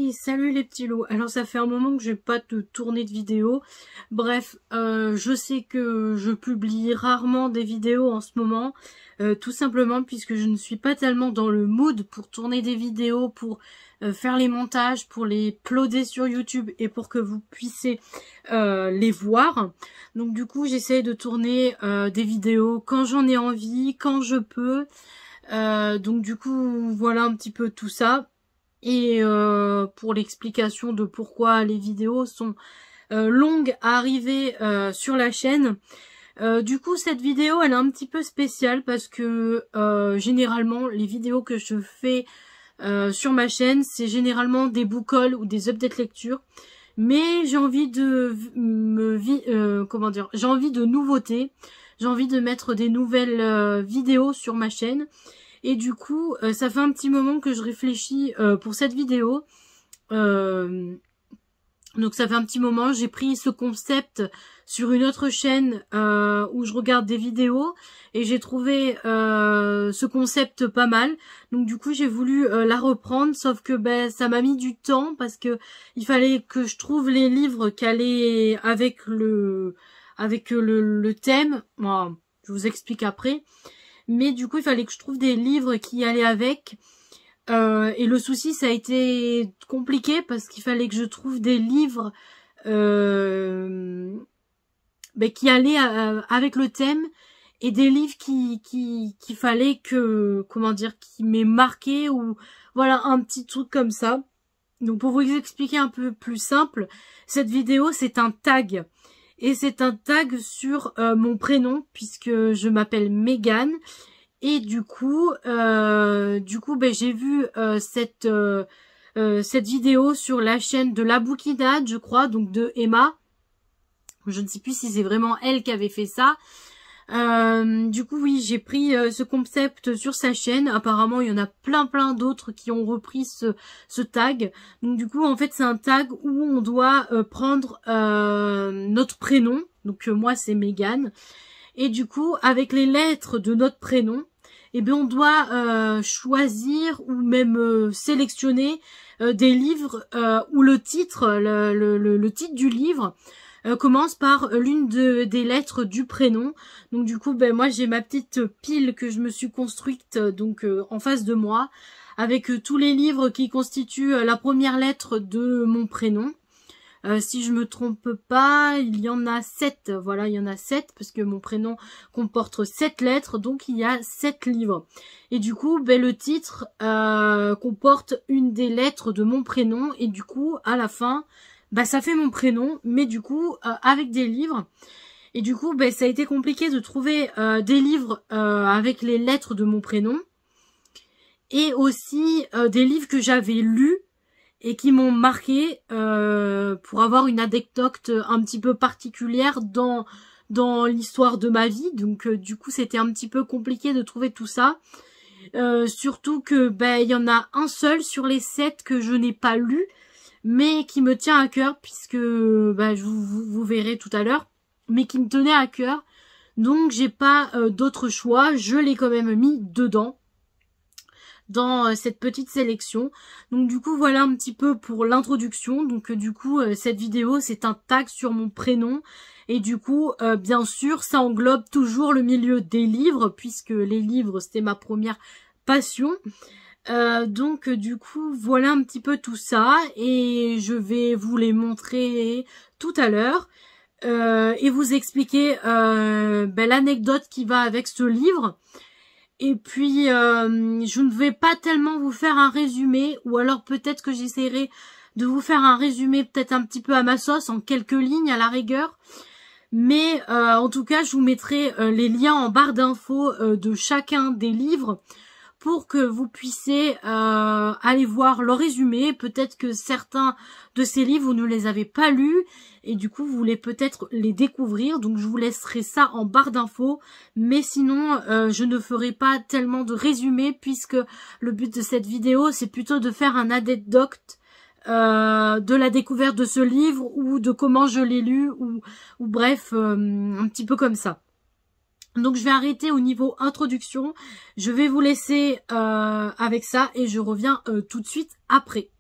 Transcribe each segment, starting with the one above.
Oui, salut les petits loups. Alors ça fait un moment que j'ai pas de tournée de vidéo. Bref, je sais que je publie rarement des vidéos en ce moment, tout simplement puisque je ne suis pas tellement dans le mood pour tourner des vidéos, pour faire les montages, pour les uploader sur YouTube et pour que vous puissiez les voir. Donc du coup, j'essaie de tourner des vidéos quand j'en ai envie, quand je peux. Donc du coup, voilà un petit peu tout ça. Et pour l'explication de pourquoi les vidéos sont longues à arriver sur la chaîne. Du coup, cette vidéo, elle est un petit peu spéciale parce que généralement, les vidéos que je fais sur ma chaîne, c'est généralement des book hauls ou des updates lecture. Mais j'ai envie de j'ai envie de nouveautés. J'ai envie de mettre des nouvelles vidéos sur ma chaîne. Et du coup, ça fait un petit moment que je réfléchis pour cette vidéo. Donc ça fait un petit moment, j'ai pris ce concept sur une autre chaîne où je regarde des vidéos. Et j'ai trouvé ce concept pas mal. Donc du coup, j'ai voulu la reprendre. Sauf que ça m'a mis du temps parce que il fallait que je trouve les livres qui allaient avec le thème. Bon, je vous explique après. Mais du coup, il fallait que je trouve des livres qui allaient avec. Et le souci, ça a été compliqué parce qu'il fallait que je trouve des livres qui allaient avec le thème et des livres qu'il fallait que, qui m'aient marqué ou voilà, un petit truc comme ça. Donc pour vous expliquer un peu plus simple, cette vidéo, c'est un tag. Et c'est un tag sur mon prénom puisque je m'appelle Megan. Et du coup j'ai vu cette vidéo sur la chaîne de La Bouquinade, je crois, donc de Emma. Je ne sais plus si c'est vraiment elle qui avait fait ça. Du coup, oui, j'ai pris ce concept sur sa chaîne. Apparemment, il y en a plein d'autres qui ont repris ce tag. Donc du coup, en fait, c'est un tag où on doit prendre notre prénom. Donc moi, c'est Megan. Et du coup, avec les lettres de notre prénom, on doit choisir ou même sélectionner des livres où le titre, le titre du livre commence par l'une des lettres du prénom. Donc du coup, moi j'ai ma petite pile que je me suis construite en face de moi, avec tous les livres qui constituent la première lettre de mon prénom. Si je me trompe pas, il y en a 7. Voilà, il y en a 7 parce que mon prénom comporte 7 lettres, donc il y a 7 livres. Et du coup, le titre comporte une des lettres de mon prénom et du coup, à la fin, ça fait mon prénom, mais du coup, avec des livres. Et du coup, ça a été compliqué de trouver des livres avec les lettres de mon prénom et aussi des livres que j'avais lus et qui m'ont marqué pour avoir une anecdote un petit peu particulière dans l'histoire de ma vie. Donc du coup, c'était un petit peu compliqué de trouver tout ça. Surtout que il y en a un seul sur les 7 que je n'ai pas lu, mais qui me tient à cœur, puisque vous verrez tout à l'heure, mais qui me tenait à cœur. Donc j'ai pas d'autre choix, je l'ai quand même mis dedans dans cette petite sélection. Donc du coup, voilà un petit peu pour l'introduction. Donc du coup, cette vidéo, c'est un tag sur mon prénom. Et du coup, bien sûr, ça englobe toujours le milieu des livres, puisque les livres, c'était ma première passion. Donc du coup, voilà un petit peu tout ça. Et je vais vous les montrer tout à l'heure. Et vous expliquer l'anecdote qui va avec ce livre. Et puis, je ne vais pas tellement vous faire un résumé, ou alors peut-être que j'essaierai de vous faire un résumé peut-être un petit peu à ma sauce, en quelques lignes à la rigueur. Mais en tout cas, je vous mettrai les liens en barre d'infos de chacun des livres pour que vous puissiez aller voir leur résumé. Peut-être que certains de ces livres, vous ne les avez pas lus et du coup, vous voulez peut-être les découvrir. Donc, je vous laisserai ça en barre d'infos. Mais sinon, je ne ferai pas tellement de résumé puisque le but de cette vidéo, c'est plutôt de faire un anecdote de la découverte de ce livre ou de comment je l'ai lu ou bref, un petit peu comme ça. Donc je vais arrêter au niveau introduction, je vais vous laisser avec ça et je reviens tout de suite après.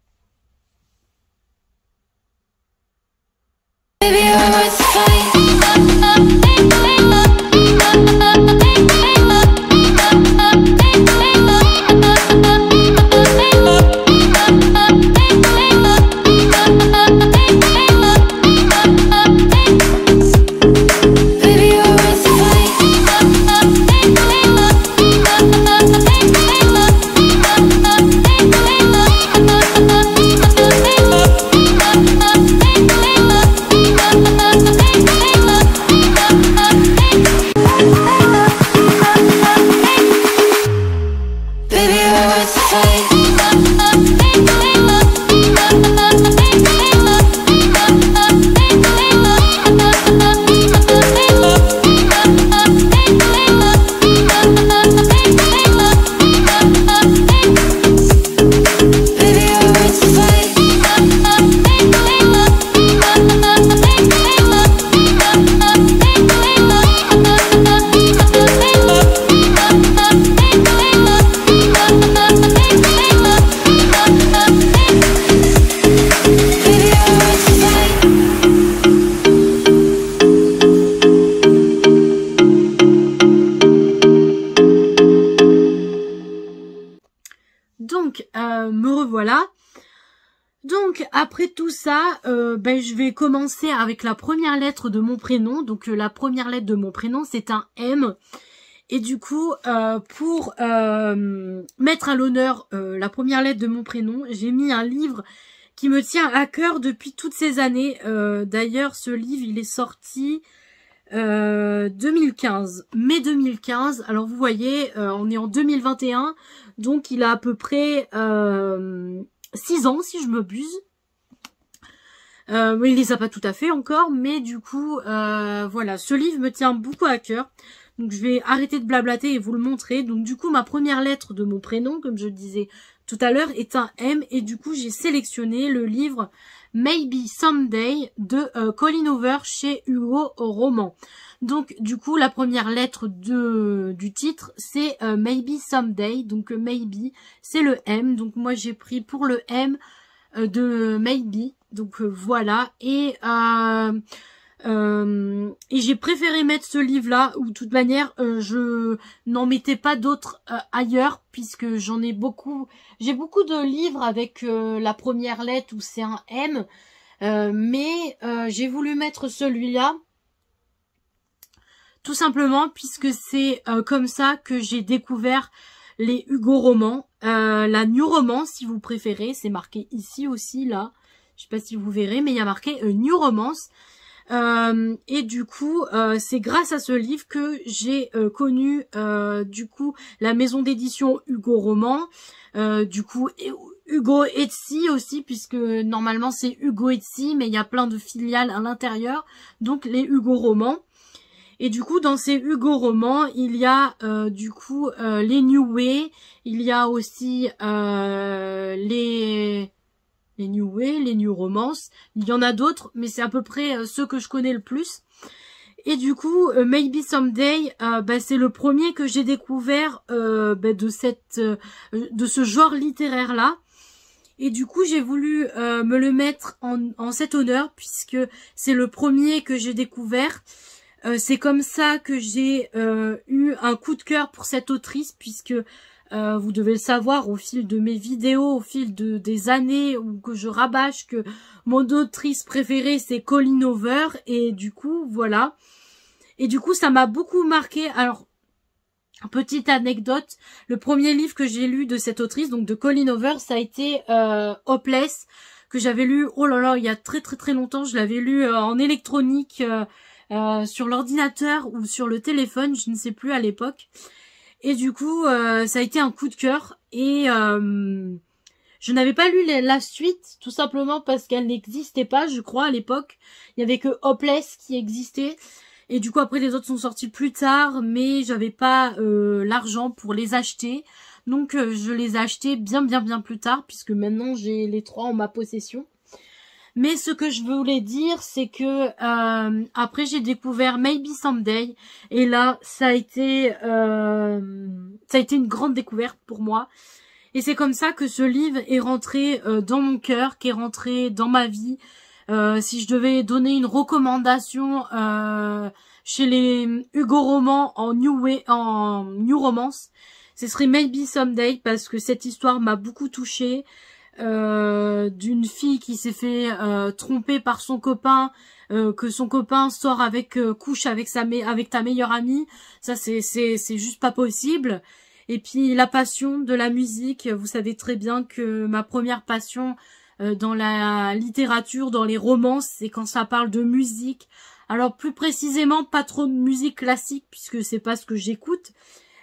Donc, me revoilà. Donc, après tout ça, je vais commencer avec la première lettre de mon prénom. Donc, la première lettre de mon prénom, c'est un M. Et du coup, pour mettre à l'honneur la première lettre de mon prénom, j'ai mis un livre qui me tient à cœur depuis toutes ces années. D'ailleurs, ce livre, il est sorti 2015, mai 2015. Alors, vous voyez, on est en 2021. Donc, il a à peu près 6 ans, si je m'abuse. Il les a pas tout à fait encore, mais du coup, voilà, ce livre me tient beaucoup à cœur. Donc, je vais arrêter de blablater et vous le montrer. Donc, du coup, ma première lettre de mon prénom, comme je le disais tout à l'heure, est un M. Et du coup, j'ai sélectionné le livre Maybe Someday de Colleen Hoover chez Hugo Roman. Donc, du coup, la première lettre du titre, c'est Maybe Someday. Donc, Maybe, c'est le M. Donc, moi, j'ai pris pour le M de Maybe. Donc, voilà. Et j'ai préféré mettre ce livre-là, où de toute manière, je n'en mettais pas d'autres ailleurs, puisque j'en ai beaucoup. J'ai beaucoup de livres avec la première lettre où c'est un M. Mais j'ai voulu mettre celui-là. Tout simplement puisque c'est comme ça que j'ai découvert les Hugo Romans, la New Romance si vous préférez, c'est marqué ici aussi là, je sais pas si vous verrez, mais il y a marqué New Romance. Et du coup, c'est grâce à ce livre que j'ai connu du coup la maison d'édition Hugo Roman, du coup Hugo Etsy aussi, puisque normalement c'est Hugo Etsy, mais il y a plein de filiales à l'intérieur, donc les Hugo Romans. Et du coup, dans ces Hugo Romans, il y a du coup les New Way, il y a aussi les New Way, les New Romance. Il y en a d'autres, mais c'est à peu près ceux que je connais le plus. Et du coup, Maybe Someday, c'est le premier que j'ai découvert de ce genre littéraire là. Et du coup, j'ai voulu me le mettre en cet honneur, puisque c'est le premier que j'ai découvert. C'est comme ça que j'ai eu un coup de cœur pour cette autrice, puisque vous devez le savoir au fil de mes vidéos, au fil des années où que je rabâche que mon autrice préférée c'est Colleen Hoover, et du coup voilà. Et du coup ça m'a beaucoup marqué. Alors, petite anecdote, le premier livre que j'ai lu de cette autrice, donc de Colleen Hoover, ça a été Hopeless, que j'avais lu, oh là là, il y a très très très longtemps. Je l'avais lu en électronique, sur l'ordinateur ou sur le téléphone, je ne sais plus à l'époque. Et du coup, ça a été un coup de cœur. Et je n'avais pas lu la suite, tout simplement parce qu'elle n'existait pas, je crois, à l'époque. Il n'y avait que Hopeless qui existait. Et du coup, après, les autres sont sortis plus tard, mais j'avais pas l'argent pour les acheter. Donc, je les ai achetés bien plus tard, puisque maintenant, j'ai les 3 en ma possession. Mais ce que je voulais dire, c'est que après j'ai découvert Maybe Someday, et là ça a été une grande découverte pour moi. Et c'est comme ça que ce livre est rentré dans mon cœur, qui est rentré dans ma vie. Si je devais donner une recommandation chez les Hugo Romans en New Romance, ce serait Maybe Someday, parce que cette histoire m'a beaucoup touchée. D'une fille qui s'est fait tromper par son copain, que son copain sort avec couche avec ta meilleure amie. Ça c'est juste pas possible. Et puis la passion de la musique, vous savez très bien que ma première passion dans la littérature, dans les romances, c'est quand ça parle de musique. Alors plus précisément, pas trop de musique classique puisque c'est pas ce que j'écoute,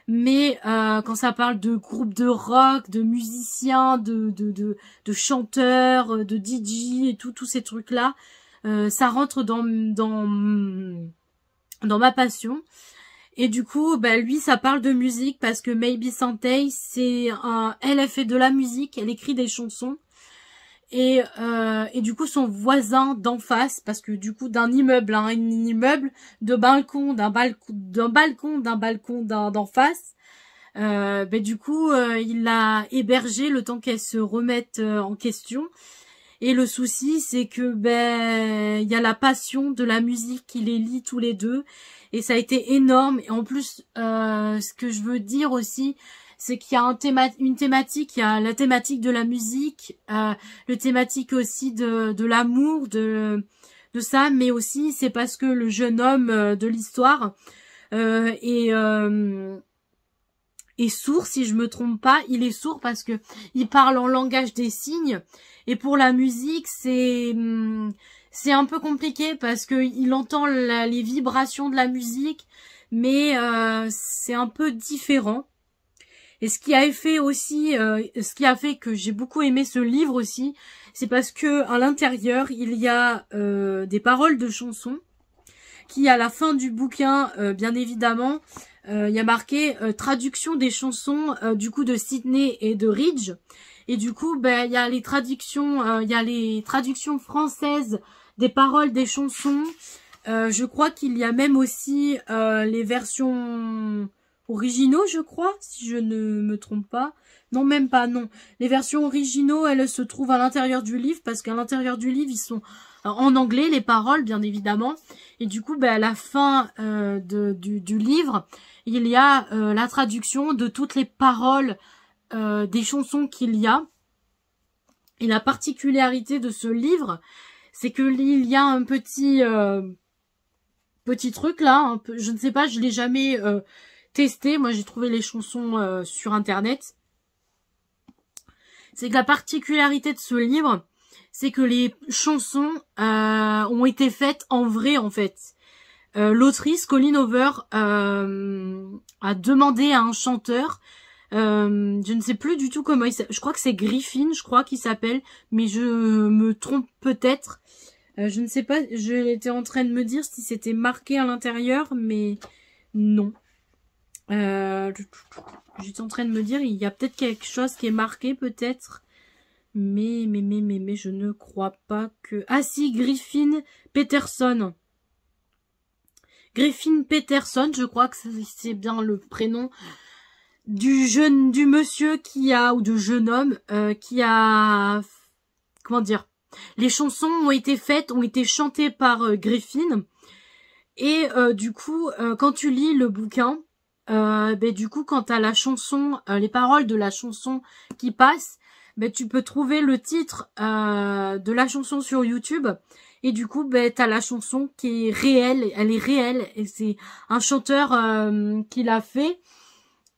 mais quand ça parle de groupes de rock, de musiciens, de chanteurs, de DJ et tous ces trucs là, ça rentre dans ma passion. Et du coup, lui, ça parle de musique parce que Maybe Someday, elle a fait de la musique, elle écrit des chansons. Et du coup, son voisin d'en face, parce que du coup, d'un immeuble, un immeuble, d'un balcon d'en face, du coup, il l'a hébergé le temps qu'elle se remette en question. Et le souci, c'est que il y a la passion de la musique qui les lie tous les deux. Et ça a été énorme. Et en plus, ce que je veux dire aussi, c'est qu'il y a une thématique, il y a la thématique de la musique, le thématique aussi de l'amour, de ça, mais aussi c'est parce que le jeune homme de l'histoire est sourd, si je me trompe pas. Il est sourd parce que il parle en langage des signes. Et pour la musique, c'est un peu compliqué parce que il entend les vibrations de la musique, mais c'est un peu différent. Et ce qui a fait aussi, ce qui a fait que j'ai beaucoup aimé ce livre aussi, c'est parce que à l'intérieur il y a des paroles de chansons qui, à la fin du bouquin, bien évidemment, il y a marqué traduction des chansons du coup de Sydney et de Ridge. Et du coup, il y a les traductions françaises des paroles des chansons. Je crois qu'il y a même aussi les versions originaux, je crois, si je ne me trompe pas. Non, même pas, non. Les versions originaux, elles se trouvent à l'intérieur du livre, parce qu'à l'intérieur du livre, ils sont en anglais, les paroles, bien évidemment. Et du coup, à la fin du livre, il y a la traduction de toutes les paroles des chansons qu'il y a. Et la particularité de ce livre, c'est que il y a un petit truc là, je ne sais pas, je l'ai jamais testé. Moi, j'ai trouvé les chansons sur internet. C'est que la particularité de ce livre, c'est que les chansons ont été faites en vrai, en fait. L'autrice, Colleen Hoover, a demandé à un chanteur, je ne sais plus du tout comment il s'appelle, je crois que c'est Griffin, je crois qu'il s'appelle, mais je me trompe peut-être. Je ne sais pas, j'étais en train de me dire si c'était marqué à l'intérieur, mais non. J'étais en train de me dire, il y a peut-être quelque chose qui est marqué, peut-être. Mais je ne crois pas que... Ah si, Griffin Peterson. Griffin Peterson, je crois que c'est bien le prénom du monsieur qui a, ou de jeune homme, qui a... Comment dire? Les chansons ont été faites, ont été chantées par Griffin. Et du coup, quand tu lis le bouquin, du coup, quand t'as la chanson, les paroles de la chanson qui passent, tu peux trouver le titre de la chanson sur YouTube. Et du coup, t'as la chanson qui est réelle, elle est réelle. Et c'est un chanteur qui l'a fait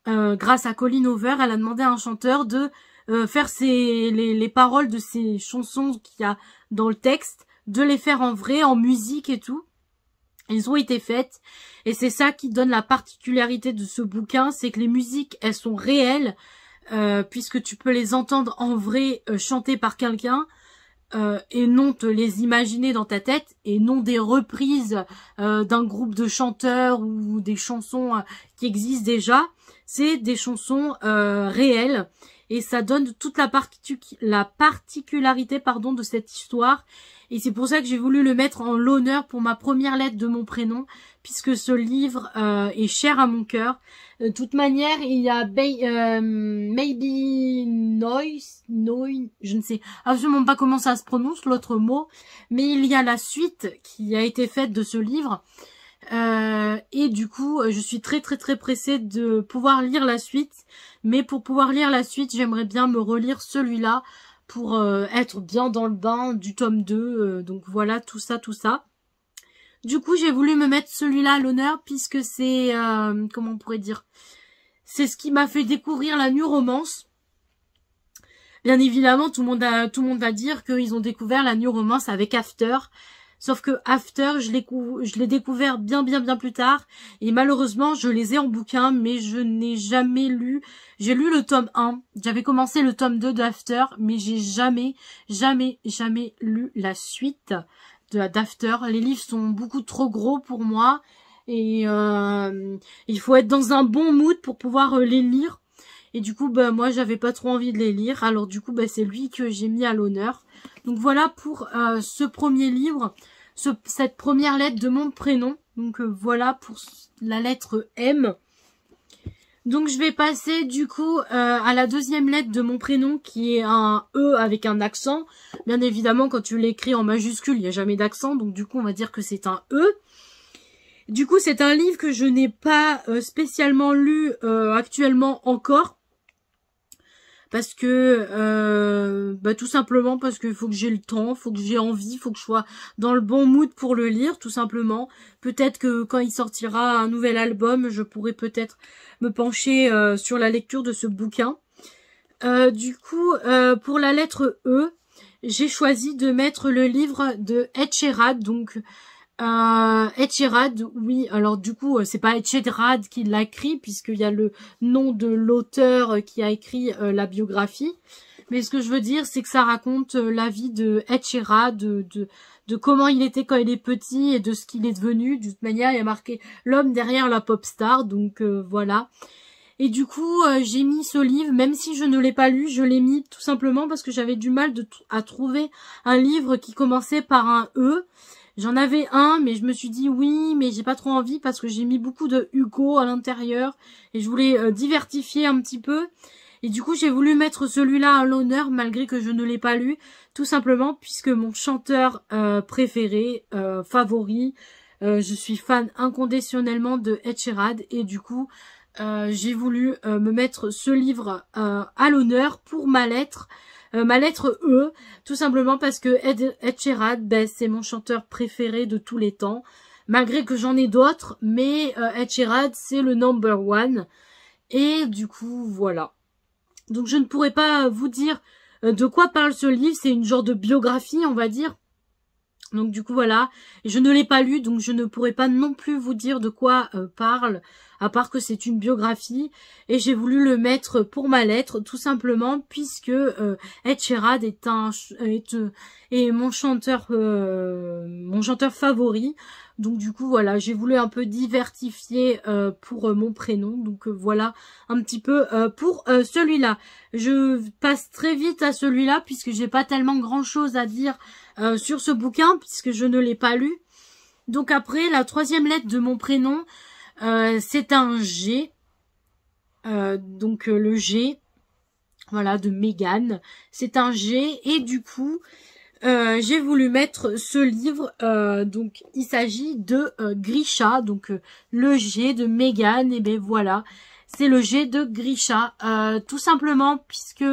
grâce à Colleen Hoover. Elle a demandé à un chanteur de faire les paroles de ces chansons qu'il y a dans le texte, de les faire en vrai, en musique et tout. Ils ont été faites, et c'est ça qui donne la particularité de ce bouquin, c'est que les musiques, elles sont réelles, puisque tu peux les entendre en vrai chantées par quelqu'un, et non te les imaginer dans ta tête, et non des reprises d'un groupe de chanteurs ou des chansons qui existent déjà. C'est des chansons réelles, et ça donne toute la particularité pardon de cette histoire. Et c'est pour ça que j'ai voulu le mettre en l'honneur pour ma première lettre de mon prénom, puisque ce livre est cher à mon cœur. De toute manière, il y a Maybe Noise, je ne sais absolument pas comment ça se prononce l'autre mot, mais il y a la suite qui a été faite de ce livre. Et du coup, je suis très pressée de pouvoir lire la suite. Mais pour pouvoir lire la suite, j'aimerais bien me relire celui-là pour être bien dans le bain du tome 2. Donc voilà, tout ça. Du coup, j'ai voulu me mettre celui-là à l'honneur puisque c'est, comment on pourrait dire, c'est ce qui m'a fait découvrir la New Romance. Bien évidemment, tout le monde va dire qu'ils ont découvert la New Romance avec After. Sauf que After, je l'ai découvert bien plus tard. Et malheureusement, je les ai en bouquin, mais je n'ai jamais lu. J'ai lu le tome 1. J'avais commencé le tome 2 de After, mais j'ai jamais lu la suite d'After. Les livres sont beaucoup trop gros pour moi. Et il faut être dans un bon mood pour pouvoir les lire. Et du coup, moi, j'avais pas trop envie de les lire. Alors du coup, c'est lui que j'ai mis à l'honneur. Donc voilà pour ce premier livre, cette première lettre de mon prénom. Donc voilà pour la lettre M. Donc je vais passer du coup à la deuxième lettre de mon prénom qui est un E avec un accent. Bien évidemment, quand tu l'écris en majuscule, il n'y a jamais d'accent. Donc du coup, on va dire que c'est un E. Du coup, c'est un livre que je n'ai pas spécialement lu actuellement encore. Parce que, tout simplement parce qu'il faut que j'ai le temps, faut que j'ai envie, faut que je sois dans le bon mood pour le lire, tout simplement. Peut-être que quand il sortira un nouvel album, je pourrai peut-être me pencher sur la lecture de ce bouquin. Du coup, pour la lettre E, j'ai choisi de mettre le livre de Ed Sheeran, donc Ed Sheeran, oui, alors du coup, c'est pas Ed Sheeran qui l'a écrit, puisqu'il y a le nom de l'auteur qui a écrit la biographie. Mais ce que je veux dire, c'est que ça raconte la vie de Ed Sheeran, de comment il était quand il est petit et de ce qu'il est devenu. De toute manière, il y a marqué l'homme derrière la pop star, donc voilà. Et du coup, j'ai mis ce livre, même si je ne l'ai pas lu, je l'ai mis tout simplement parce que j'avais du mal à trouver un livre qui commençait par un E. J'en avais un, mais je me suis dit oui, mais j'ai pas trop envie parce que j'ai mis beaucoup de Hugo à l'intérieur et je voulais diversifier un petit peu. Et du coup, j'ai voulu mettre celui-là à l'honneur malgré que je ne l'ai pas lu, tout simplement puisque mon chanteur préféré, favori, je suis fan inconditionnellement de Ed Sheeran et du coup, j'ai voulu me mettre ce livre à l'honneur pour ma lettre E, tout simplement parce que Ed Sheeran, c'est mon chanteur préféré de tous les temps, malgré que j'en ai d'autres, mais Ed Sheeran, c'est le number one, et du coup, voilà. Donc je ne pourrais pas vous dire de quoi parle ce livre, c'est une genre de biographie, on va dire. Donc du coup, voilà, je ne l'ai pas lu, donc je ne pourrais pas non plus vous dire de quoi parle, à part que c'est une biographie, et j'ai voulu le mettre pour ma lettre, tout simplement, puisque Ed Sheeran est mon chanteur favori, donc du coup, voilà, j'ai voulu un peu diversifier pour mon prénom, donc voilà, un petit peu pour celui-là. Je passe très vite à celui-là, puisque j'ai pas tellement grand-chose à dire sur ce bouquin, puisque je ne l'ai pas lu. Donc après, la troisième lettre de mon prénom, c'est un G. Donc le G, voilà, de Megan. C'est un G, et du coup, j'ai voulu mettre ce livre, donc il s'agit de Grisha, donc le G de Megan, et ben voilà, c'est le G de Grisha, tout simplement puisque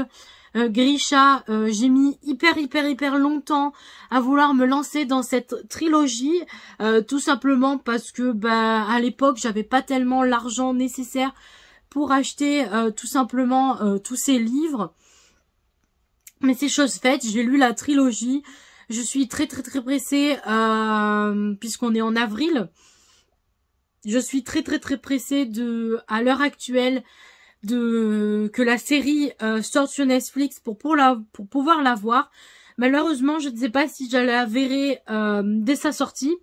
Grisha, j'ai mis hyper longtemps à vouloir me lancer dans cette trilogie, tout simplement parce que à l'époque j'avais pas tellement l'argent nécessaire pour acheter tout simplement tous ces livres. Mais c'est chose faite, j'ai lu la trilogie, je suis très pressée, puisqu'on est en avril, je suis très pressée à l'heure actuelle, que la série sorte sur Netflix pour pouvoir la voir. Malheureusement, je ne sais pas si je la verrai dès sa sortie,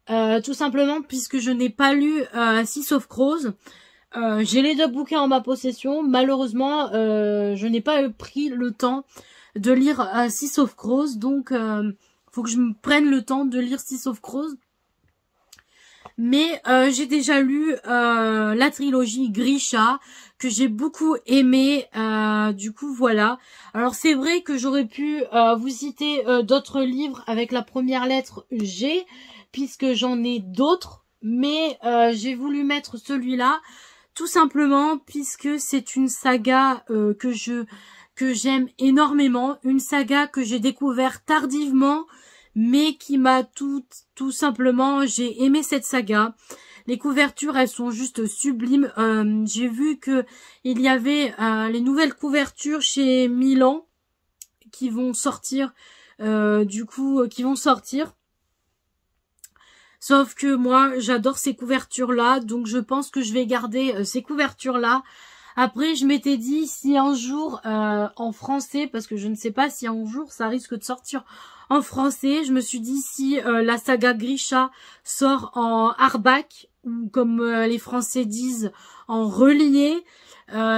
tout simplement puisque je n'ai pas lu Six of Crows. J'ai les deux bouquins en ma possession. Malheureusement, je n'ai pas pris le temps de lire Six of Crows. Donc, faut que je me prenne le temps de lire Six of Crows. Mais j'ai déjà lu la trilogie Grisha, que j'ai beaucoup aimé. Du coup, voilà. Alors, c'est vrai que j'aurais pu vous citer d'autres livres avec la première lettre G, puisque j'en ai d'autres. Mais j'ai voulu mettre celui-là, tout simplement, puisque c'est une saga que j'aime énormément. Une saga que j'ai découvert tardivement, mais qui m'a tout simplement, j'ai aimé cette saga. Les couvertures, elles sont juste sublimes. J'ai vu que il y avait les nouvelles couvertures chez Milan qui vont sortir, qui vont sortir. Sauf que moi, j'adore ces couvertures-là, donc je pense que je vais garder ces couvertures-là. Après, je m'étais dit, si un jour, en français, parce que je ne sais pas si un jour ça risque de sortir en français, je me suis dit, si la saga Grisha sort en hardback, ou comme les Français disent, en relié,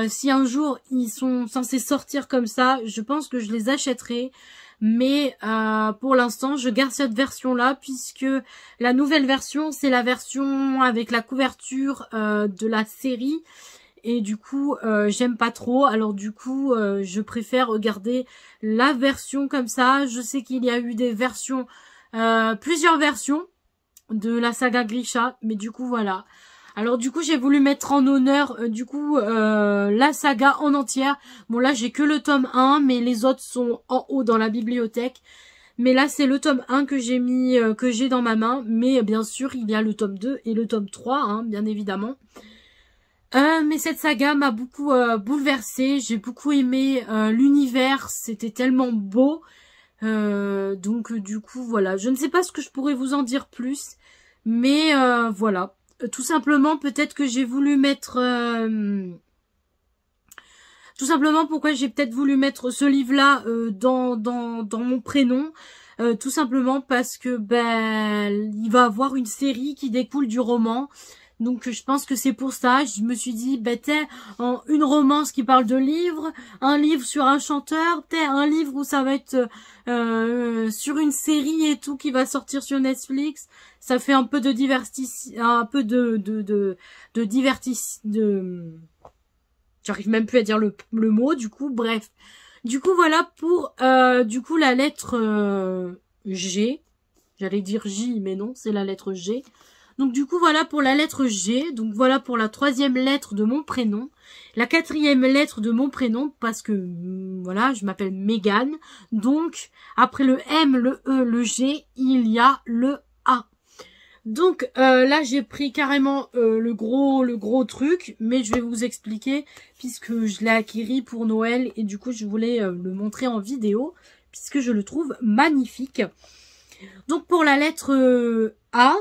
si un jour ils sont censés sortir comme ça, je pense que je les achèterai. Mais pour l'instant, je garde cette version-là, puisque la nouvelle version, c'est la version avec la couverture de la série. Et du coup, j'aime pas trop. Alors du coup, je préfère regarder la version comme ça. Je sais qu'il y a eu des versions, plusieurs versions de la saga Grisha. Mais du coup, voilà. Alors du coup, j'ai voulu mettre en honneur, la saga en entière. Bon, là, j'ai que le tome 1, mais les autres sont en haut dans la bibliothèque. Mais là, c'est le tome 1 que j'ai mis, que j'ai dans ma main. Mais bien sûr, il y a le tome 2 et le tome 3, hein, bien évidemment. Mais cette saga m'a beaucoup bouleversée. J'ai beaucoup aimé l'univers. C'était tellement beau. Donc, du coup, voilà. Je ne sais pas ce que je pourrais vous en dire plus. Mais voilà. Tout simplement, peut-être que j'ai voulu mettre... tout simplement, pourquoi j'ai peut-être voulu mettre ce livre-là dans mon prénom. Tout simplement parce que il va avoir une série qui découle du roman. Donc je pense que c'est pour ça. Je me suis dit, une romance qui parle de livres, un livre sur un chanteur, un livre où ça va être sur une série et tout qui va sortir sur Netflix. Ça fait un peu de j'arrive même plus à dire le mot, du coup, bref. Du coup, voilà pour la lettre G. J'allais dire J, mais non, c'est la lettre G. Donc du coup, voilà pour la lettre G. Donc voilà pour la 3e lettre de mon prénom. La 4e lettre de mon prénom, parce que, voilà, je m'appelle Megan. Donc, après le M, le E, le G, il y a le A. Donc là, j'ai pris carrément le gros truc. Mais je vais vous expliquer, puisque je l'ai acquis pour Noël. Et du coup, je voulais le montrer en vidéo, puisque je le trouve magnifique. Donc pour la lettre A,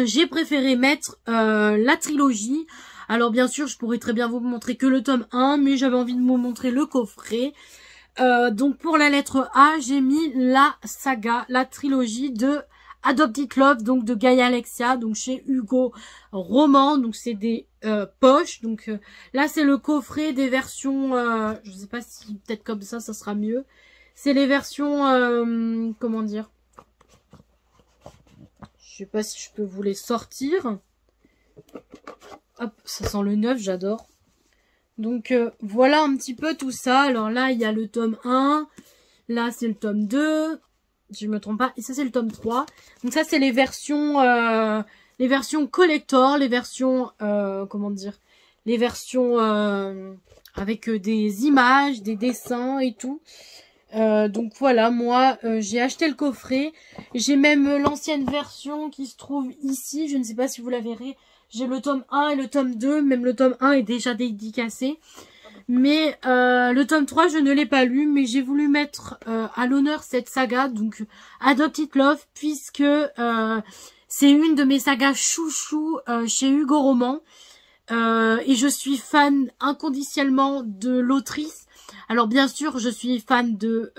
j'ai préféré mettre la trilogie. Alors bien sûr, je pourrais très bien vous montrer que le tome 1, mais j'avais envie de vous montrer le coffret. Donc pour la lettre A, j'ai mis la saga, la trilogie de Adopt It Love, donc de Gaia Alexia, donc chez Hugo Roman. Donc c'est des poches. Donc là c'est le coffret des versions, je sais pas si peut-être comme ça sera mieux. C'est les versions, comment dire, je sais pas si je peux vous les sortir. Hop, ça sent le neuf, j'adore. Donc voilà un petit peu tout ça. Alors là, il y a le tome 1. Là, c'est le tome 2. Si je me trompe pas. Et ça, c'est le tome 3. Donc ça, c'est les versions collector. Les versions, comment dire, les versions avec des images, des dessins et tout. Donc voilà, moi j'ai acheté le coffret. J'ai même l'ancienne version qui se trouve ici. Je ne sais pas si vous la verrez. J'ai le tome 1 et le tome 2. Même le tome 1 est déjà dédicacé. Mais le tome 3, je ne l'ai pas lu. Mais j'ai voulu mettre à l'honneur cette saga. Donc Adopt It Love. Puisque c'est une de mes sagas chouchou chez Hugo Roman. Et je suis fan inconditionnellement de l'autrice. Alors bien sûr, je suis fan de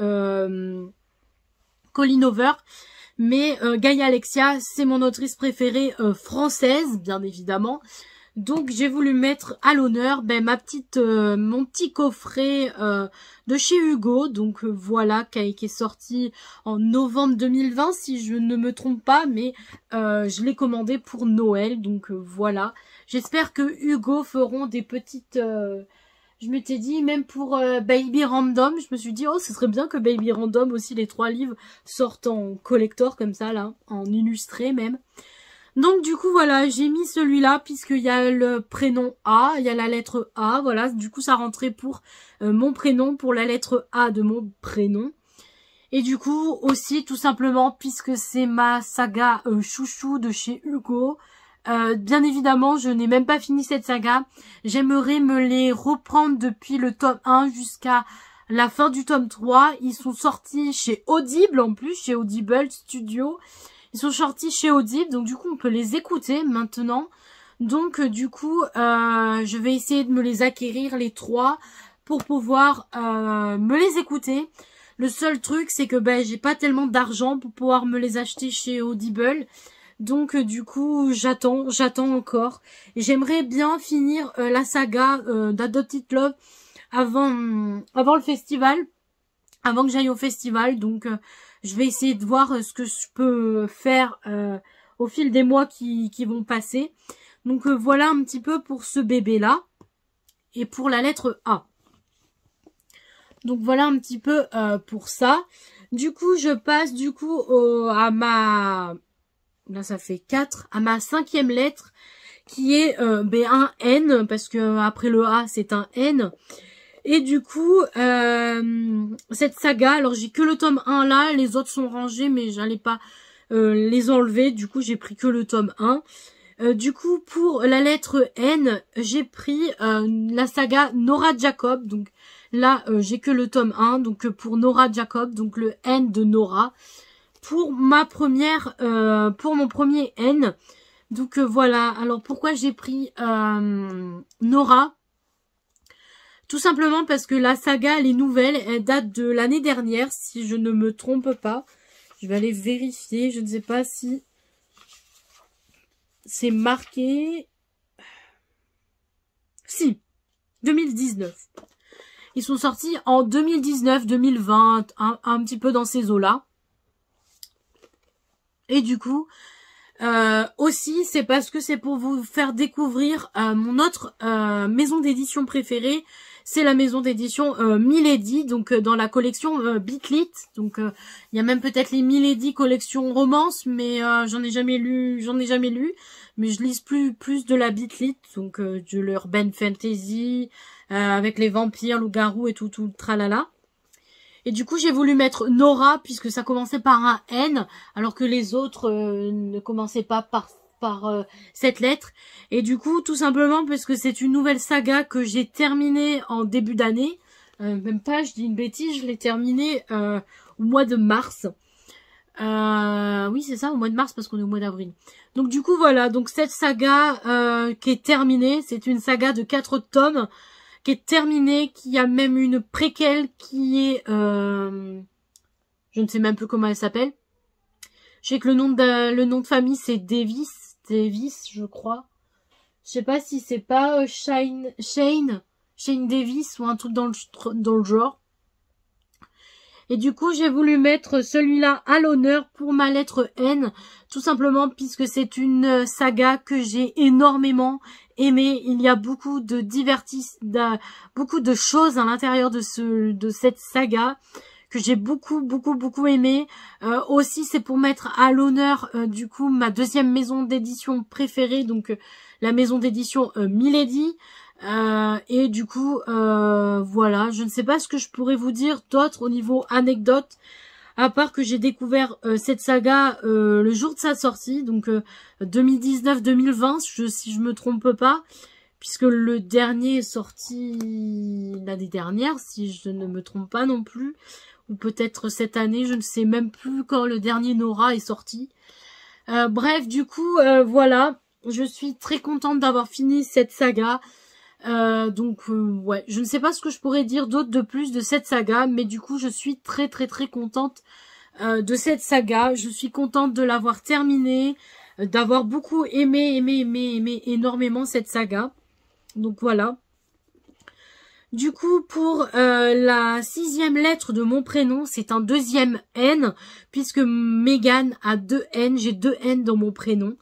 Colleen Hoover, mais Gaia Alexia, c'est mon autrice préférée française, bien évidemment. Donc j'ai voulu mettre à l'honneur mon petit coffret de chez Hugo. Donc voilà, qui est sorti en novembre 2020 si je ne me trompe pas, mais je l'ai commandé pour Noël. Donc voilà, j'espère que Hugo feront des petites... je m'étais dit, même pour Baby Random, je me suis dit, oh, ce serait bien que Baby Random aussi, les 3 livres, sortent en collector comme ça, là, en illustré même. Donc du coup voilà, j'ai mis celui-là puisqu'il y a le prénom A, il y a la lettre A, voilà, du coup ça rentrait pour mon prénom, pour la lettre A de mon prénom. Et du coup aussi tout simplement puisque c'est ma saga chouchou de chez Hugo, bien évidemment je n'ai même pas fini cette saga, j'aimerais me les reprendre depuis le tome 1 jusqu'à la fin du tome 3, ils sont sortis chez Audible en plus, chez Audible Studio. Ils sont sortis chez Audible, donc du coup on peut les écouter maintenant. Donc du coup je vais essayer de me les acquérir les 3 pour pouvoir me les écouter. Le seul truc c'est que j'ai pas tellement d'argent pour pouvoir me les acheter chez Audible. Donc du coup j'attends encore. Et j'aimerais bien finir la saga d'Adopted Love avant le festival. Avant que j'aille au festival, donc je vais essayer de voir ce que je peux faire au fil des mois qui vont passer. Donc voilà un petit peu pour ce bébé-là. Et pour la lettre A. Donc voilà un petit peu pour ça. Du coup, je passe du coup à ma... Là, ça fait 4. À ma 5e lettre, qui est un N, parce que après le A, c'est un N. Et du coup, cette saga, alors j'ai que le tome 1 là, les autres sont rangés, mais j'allais pas les enlever, du coup j'ai pris que le tome 1. Du coup, pour la lettre N, j'ai pris la saga Nora Jacob, donc là j'ai que le tome 1, donc pour Nora Jacob, donc le N de Nora. Pour ma première, pour mon premier N, donc voilà, alors pourquoi j'ai pris Nora ? Tout simplement parce que la saga, elle est nouvelle, elle date de l'année dernière, si je ne me trompe pas. Je vais aller vérifier, je ne sais pas si c'est marqué. Si, 2019. Ils sont sortis en 2019, 2020, un petit peu dans ces eaux-là. Et du coup, aussi, c'est parce que c'est pour vous faire découvrir mon autre maison d'édition préférée. C'est la maison d'édition Milady, donc dans la collection Bitlit. Donc il y a même peut-être les Milady collection romance, mais j'en ai jamais lu. Mais je lise plus de la Bitlit, donc de l'urban fantasy avec les vampires, loups-garous et tout le tralala. Et du coup, j'ai voulu mettre Nora, puisque ça commençait par un N, alors que les autres ne commençaient pas par cette lettre. Et du coup, tout simplement, parce que c'est une nouvelle saga que j'ai terminée en début d'année. Même pas, je dis une bêtise, je l'ai terminée au mois de mars. Oui, c'est ça, au mois de mars, parce qu'on est au mois d'avril. Donc du coup, voilà, donc cette saga qui est terminée, c'est une saga de 4 tomes, qui est terminée, qui a même une préquelle qui est... je ne sais même plus comment elle s'appelle. Je sais que le nom de famille, c'est Davis, je crois. Je sais pas si c'est pas Shane Davis ou un truc dans le genre. Et du coup, j'ai voulu mettre celui-là à l'honneur pour ma lettre N, tout simplement puisque c'est une saga que j'ai énormément aimée. Il y a beaucoup de beaucoup de choses à l'intérieur de cette saga que j'ai beaucoup aimé. Aussi, c'est pour mettre à l'honneur du coup ma deuxième maison d'édition préférée, donc la maison d'édition Milady. Et du coup, voilà, je ne sais pas ce que je pourrais vous dire d'autre au niveau anecdote, à part que j'ai découvert cette saga le jour de sa sortie, donc 2019-2020, si je me trompe pas, puisque le dernier est sorti l'année dernière, si je ne me trompe pas non plus, ou peut-être cette année, je ne sais même plus quand le dernier Nora est sorti. Bref, du coup, voilà, je suis très contente d'avoir fini cette saga. Ouais, je ne sais pas ce que je pourrais dire d'autre de plus de cette saga, mais du coup je suis très contente de cette saga. Je suis contente de l'avoir terminée. d'avoir beaucoup aimé énormément cette saga. Donc voilà. Du coup, pour la 6e lettre de mon prénom, c'est un 2e N, puisque Megan a 2 N, j'ai 2 N dans mon prénom.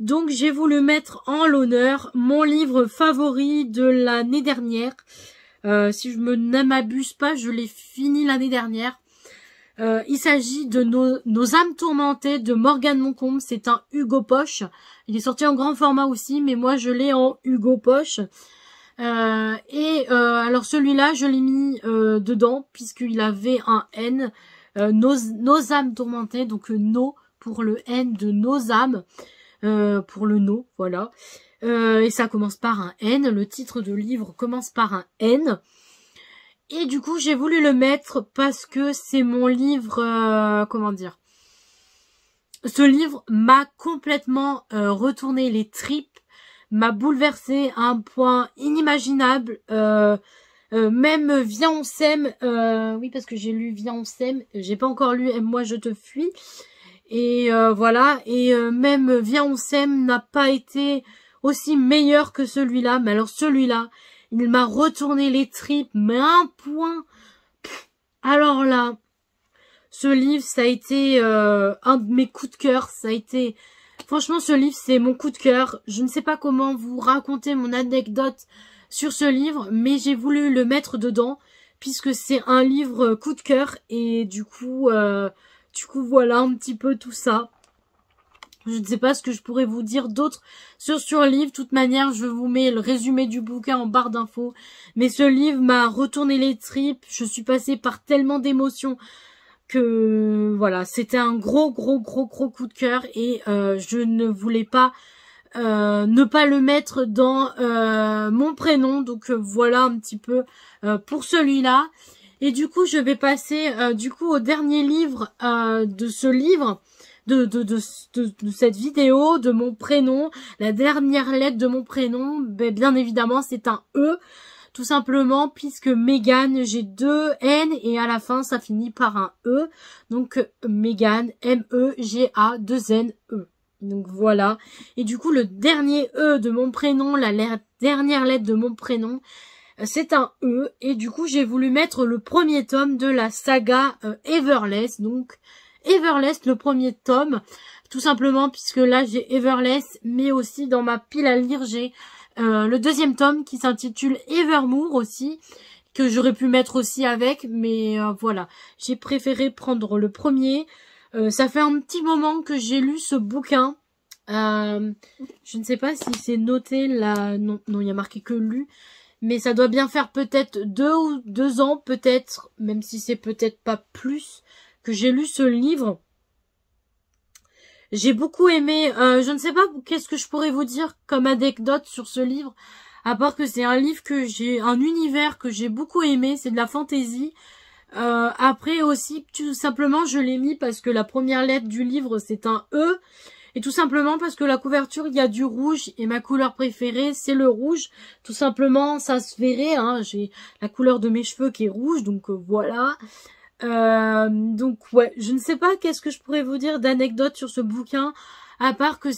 Donc j'ai voulu mettre en l'honneur mon livre favori de l'année dernière. Si je ne m'abuse pas, je l'ai fini l'année dernière. Il s'agit de nos âmes tourmentées de Morgane Moncombe. C'est un Hugo Poche. Il est sorti en grand format aussi, mais moi je l'ai en Hugo Poche. Alors celui-là, je l'ai mis dedans, puisqu'il avait un N. Nos âmes tourmentées, donc no pour le N de nos âmes. Pour le no, voilà. Et ça commence par un N. Le titre de livre commence par un N. Et du coup, j'ai voulu le mettre parce que c'est mon livre, comment dire. Ce livre m'a complètement retourné les tripes, m'a bouleversé à un point inimaginable. Même Viens on s'aime, oui parce que j'ai lu Viens on s'aime, j'ai pas encore lu Aime-moi je te fuis. Et voilà, et même Viens on s'aime n'a pas été aussi meilleur que celui-là, mais alors celui-là, il m'a retourné les tripes, mais à un point. Alors là, ce livre, ça a été un de mes coups de cœur, ça a été... Franchement, ce livre, c'est mon coup de cœur. Je ne sais pas comment vous raconter mon anecdote sur ce livre, mais j'ai voulu le mettre dedans, puisque c'est un livre coup de cœur, et du coup, voilà un petit peu tout ça. Je ne sais pas ce que je pourrais vous dire d'autre sur ce livre. De toute manière, je vous mets le résumé du bouquin en barre d'infos. Mais ce livre m'a retourné les tripes. Je suis passée par tellement d'émotions que voilà, c'était un gros coup de cœur. Et je ne voulais pas ne pas le mettre dans mon prénom. Donc voilà un petit peu pour celui-là. Et du coup, je vais passer du coup au dernier livre de ce livre. De cette vidéo, de mon prénom, la dernière lettre de mon prénom, ben, bien évidemment c'est un E, tout simplement puisque Megan, j'ai 2 N et à la fin ça finit par un E, donc Megan, M-E-G-A, 2 N-E. Donc voilà, et du coup le dernier E de mon prénom, la dernière lettre de mon prénom, c'est un E, et du coup j'ai voulu mettre le premier tome de la saga Everless, donc Everless, le premier tome, tout simplement puisque là j'ai Everless, mais aussi dans ma pile à lire j'ai le 2e tome qui s'intitule Evermore aussi, que j'aurais pu mettre aussi avec, mais voilà, j'ai préféré prendre le premier. Ça fait un petit moment que j'ai lu ce bouquin, je ne sais pas si c'est noté là, non, il y a marqué que lu, mais ça doit bien faire peut-être 2 ans, peut-être, même si c'est peut-être pas plus, que j'ai lu ce livre. J'ai beaucoup aimé, je ne sais pas qu'est-ce que je pourrais vous dire comme anecdote sur ce livre, à part que c'est un livre un univers que j'ai beaucoup aimé, c'est de la fantaisie. Après aussi, tout simplement, je l'ai mis parce que la première lettre du livre, c'est un E, et tout simplement parce que la couverture, il y a du rouge, et ma couleur préférée, c'est le rouge. Tout simplement, ça se verrait, hein, j'ai la couleur de mes cheveux qui est rouge, donc voilà. Donc ouais, je ne sais pas qu'est-ce que je pourrais vous dire d'anecdote sur ce bouquin, à part que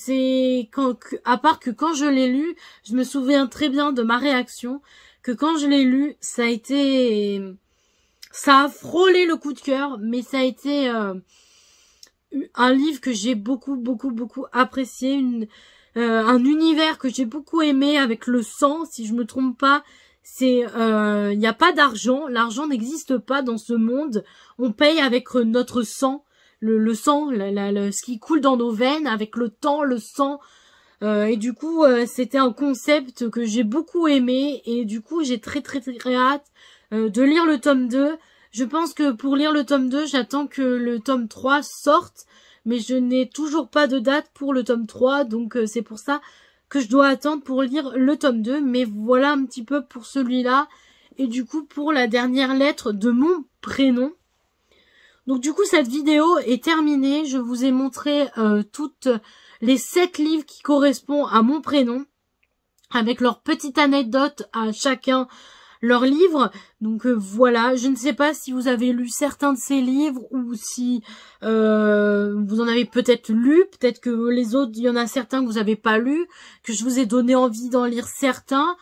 quand je l'ai lu, je me souviens très bien de ma réaction, que quand je l'ai lu, ça a frôlé le coup de cœur, mais ça a été un livre que j'ai beaucoup apprécié, un univers que j'ai beaucoup aimé avec le sang, si je me trompe pas. C'est il n'y a pas d'argent, l'argent n'existe pas dans ce monde, on paye avec notre sang, le sang, ce qui coule dans nos veines, avec le temps, le sang, et du coup c'était un concept que j'ai beaucoup aimé, et du coup j'ai très hâte de lire le tome 2. Je pense que pour lire le tome 2, j'attends que le tome 3 sorte, mais je n'ai toujours pas de date pour le tome 3, donc c'est pour ça que je dois attendre pour lire le tome 2, mais voilà un petit peu pour celui-là, et du coup pour la dernière lettre de mon prénom. Donc du coup cette vidéo est terminée, je vous ai montré toutes les 7 livres qui correspondent à mon prénom, avec leur petite anecdote à chacun leurs livres. Donc voilà, je ne sais pas si vous avez lu certains de ces livres ou si vous en avez peut-être lu, peut-être que les autres, il y en a certains que vous n'avez pas lu, que je vous ai donné envie d'en lire certains.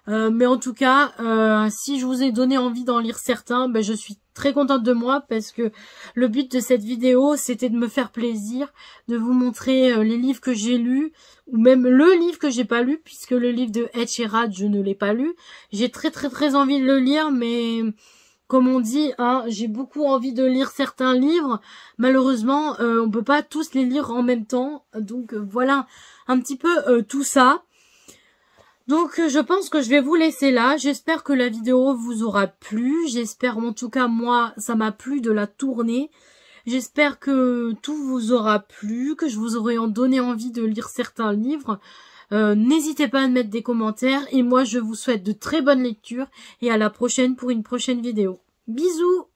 Mais en tout cas, si je vous ai donné envie d'en lire certains, ben, je suis très contente de moi parce que le but de cette vidéo, c'était de me faire plaisir, de vous montrer les livres que j'ai lus, ou même le livre que j'ai pas lu, puisque le livre de Ed Sheeran, je ne l'ai pas lu. J'ai très envie de le lire, mais comme on dit, hein, j'ai beaucoup envie de lire certains livres. Malheureusement, on peut pas tous les lire en même temps. Donc voilà un petit peu tout ça. Donc je pense que je vais vous laisser là. J'espère que la vidéo vous aura plu. J'espère, en tout cas moi, ça m'a plu de la tourner. J'espère que tout vous aura plu, que je vous aurai donné envie de lire certains livres. N'hésitez pas à mettre des commentaires. Et moi, je vous souhaite de très bonnes lectures. Et à la prochaine pour une prochaine vidéo. Bisous!